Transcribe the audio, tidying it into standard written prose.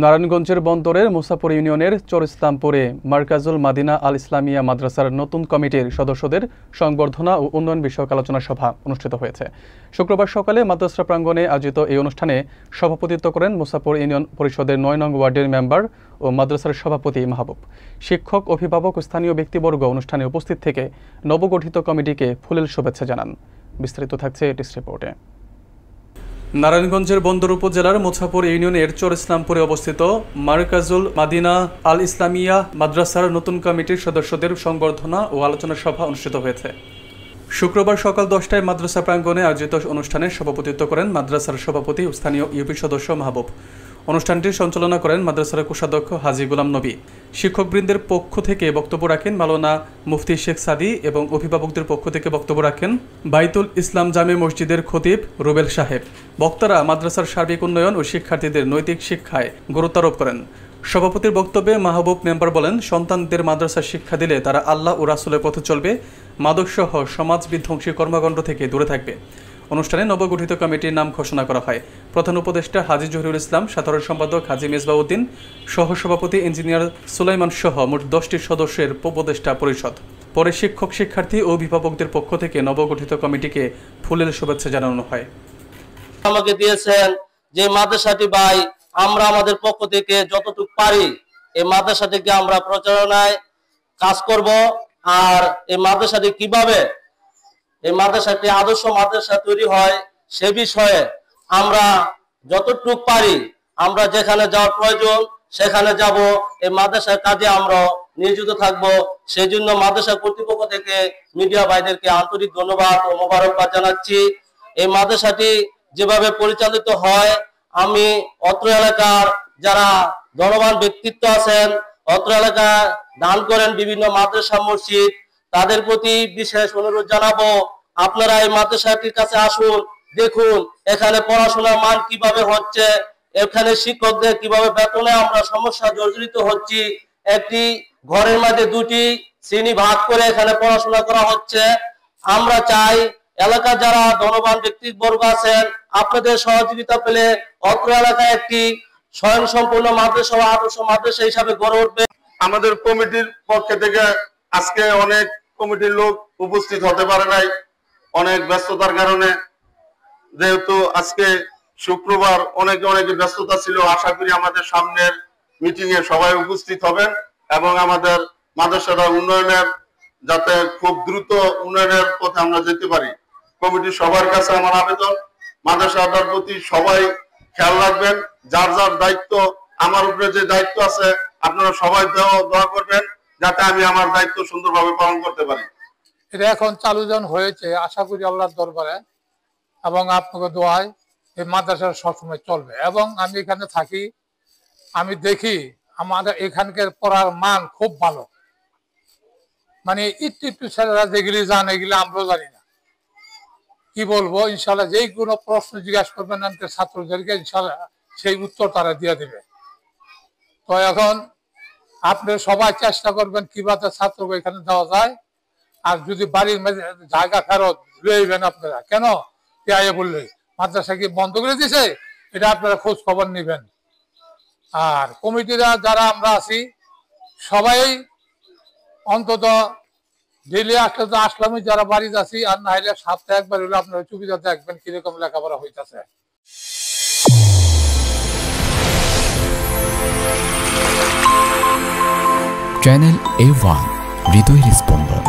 নারায়ণগঞ্জের বন্দরের মুসাপুর ইউনিয়নের চর ইসলামপুরে মার্কাজুল মাদিনা আল ইসলামিয়া মাদ্রাসার নতুন কমিটির সদস্যদের সংবর্ধনা ও উন্নয়ন বিষয়ক আলোচনা সভা অনুষ্ঠিত হয়েছে। শুক্রবার সকালে মাদ্রাসা প্রাঙ্গণে আয়োজিত এই অনুষ্ঠানে সভাপতিত্ব করেন মুসাপুর ইউনিয়ন পরিষদের ৯ নং ওয়ার্ডের মেম্বার ও মাদ্রাসার সভাপতি মাহবুব। শিক্ষক, অভিভাবক ও স্থানীয় ব্যক্তিবর্গ অনুষ্ঠানে উপস্থিত থেকে নবগঠিত কমিটিকে ফুলেল শুভেচ্ছা জানান। বিস্তারিত থাকছে এটিস রিপোর্টে। নারায়ণগঞ্জের বন্দর উপজেলার মুসাপুর ইউনিয়নের চর ইসলামপুরে অবস্থিত মার্কাজুল মাদিনা আল ইসলামিয়া মাদ্রাসার নতুন কমিটির সদস্যদের সংবর্ধনা ও আলোচনা সভা অনুষ্ঠিত হয়েছে। শুক্রবার সকাল 10টায় মাদ্রাসা প্রাঙ্গণে আয়োজিত অনুষ্ঠানে সভাপতিত্ব করেন মাদ্রাসার সভাপতি ও স্থানীয় ইউপি সদস্য মাহবুব। অনুষ্ঠানটি সঞ্চালনা করেন মাদ্রাসার কোষাধ্যক্ষ হাজী গোলাম নবী। শিক্ষকবৃন্দের পক্ষ থেকে বক্তব্য রাখেন মাওলানা মুফতি শেখ সাদি এবং অভিভাবকদের পক্ষ থেকে বক্তব্য রাখেন বাইতুল ইসলাম জামে মসজিদের খতিব রুবেল সাহেব। বক্তারা মাদ্রাসার সার্বিক উন্নয়ন ও শিক্ষার্থীদের নৈতিক শিক্ষায় গুরুত্ব আরোপ করেন। সভাপতির বক্তব্যে মাহবুব মেম্বার বলেন, সন্তানদের মাদ্রাসার শিক্ষা দিলে তারা আল্লাহ ও রাসূলের পথে চলবে, মাদকসহ সমাজ বিধ্বংসী কর্মকাণ্ড থেকে দূরে থাকবে। অনুষ্ঠানে নবগঠিত কমিটির নাম ঘোষণা করা হয়। প্রধান উপদেষ্টা হাজী জহিরুল ইসলাম, সাধারণ সম্পাদক হাজী মেজবাউদ্দিন, সহসভাপতি ইঞ্জিনিয়ার সুলাইমান সহ মোট 10টি সদস্যের উপদেষ্টা পরিষদ। পরে শিক্ষক, শিক্ষার্থী ও অভিভাবকদের পক্ষ থেকে নবগঠিত কমিটিকে ফুলেল শুভেচ্ছা জানানো হয়। আমাকে দিয়েছেন যে মাদ্রাসাটি ভাই, আমরা আমাদের পক্ষ থেকে যতটুকু পারি এই মাদ্রাসাটিকে আমরা প্রচারণায় কাজ করব। আর এই মাদ্রাসাটি কিভাবে এই মাদ্রাসাটি আদর্শ মাদ্রাসা তৈরি হয় সে বিষয়ে আমরা যতটুকু পারি, আমরা যেখানে যাওয়ার প্রয়োজন সেখানে যাব। এই মাদ্রাসার কাজে আমরা নিয়োজিত থাকব। সেই জন্য মাদ্রাসা কর্তৃপক্ষ থেকে মিডিয়া ভাইদেরকে আন্তরিক ধন্যবাদ ও মোবারকবাদ জানাচ্ছি। এই মাদ্রাসাটি যেভাবে পরিচালিত হয়, আমি অত্র এলাকার যারা ধনবান ব্যক্তিত্ব আছেন, অত্র এলাকায় দান করেন বিভিন্ন মাদ্রাসা মসজিদ, তাদের প্রতি বিশেষ অনুরোধ জানাবো, আপনারা এই মাদ্রাসাটির কাছে আসুন, দেখুন এখানে পড়াশোনার মান কিভাবে হচ্ছে, এখানে শিক্ষকদের কিভাবে বেতনে আমরা সমস্যা জর্জরিত হচ্ছি। একটি ঘরের মধ্যে 2টি শ্রেণী ভাগ করে এখানে পড়াশোনা করা হচ্ছে। আমরা চাই এলাকার যারা ধনবান ব্যক্তিবর্গ আছেন, আপনাদের সহযোগিতা পেলে অত্র এলাকায় একটি স্বয়ংসম্পূর্ণ মাদ্রাসা ও আদর্শ মাদ্রাসা হিসাবে গড়ে উঠবে। আমাদের কমিটির পক্ষ থেকে আজকে অনেক কমিটির লোক উপস্থিত হতে পারে নাই, অনেক ব্যস্ততার কারণে। যেহেতু আজকে শুক্রবার অনেক ব্যস্ততা ছিল, আশা করি আমাদের সামনের মিটিং এ সবাই উপস্থিত হবেন এবং আমাদের মাদ্রাসার উন্নয়নের যাতে খুব দ্রুত উন্নয়নের পথে আমরা যেতে পারি। কমিটির সবার কাছে আমার আবেদন, মাদ্রাসাটার প্রতি সবাই খেয়াল রাখবেন। যার যার দায়িত্ব, আমার উপরে যে দায়িত্ব আছে আপনারা সবাই দোয়া করবেন যাতে আমি আমার দায়িত্ব সুন্দরভাবে পালন করতে পারি। এটা এখন চালু যখন হয়েছে, আশা করি আল্লাহর দরবারে এবং আপনাকে দোয়ায় এই মাদ্রাসা সবসময় চলবে। এবং আমি এখানে থাকি, আমি দেখি আমাদের এখানকার পড়ার মান খুব ভালো। মানে একটু ছেলেরা যেগুলি জান এগুলি আমরাও জানি না। কি বলবো, ইনশাল্লাহ যেই কোনো প্রশ্ন জিজ্ঞাসা করবেন ছাত্রদেরকে, ইনশাল্লাহ সেই উত্তর তারা দিয়ে দিবে। তো এখন আপনি সবাই চেষ্টা করবেন কিভাবে ছাত্রকে এখানে দেওয়া যায়। আর যদি বাড়ির জায়গা ফেরত লইবেন আপনারা, কেন বললে মাদ্রাসা কি বন্ধ করে দিছে, এটা আপনারা খোঁজ খবর নেবেন। আর কমিটিরা যারা আমরা আছি সবাই অন্তত ডেলি আসলামই যারা বাড়িতে আছি, আর না হলে সপ্তাহে একবার হলে আপনারা সুবিধা দেখবেন কিরকম লেখাপড়া হইতেছে। চ্যানেল A1 হৃদয়ের স্পন্দন।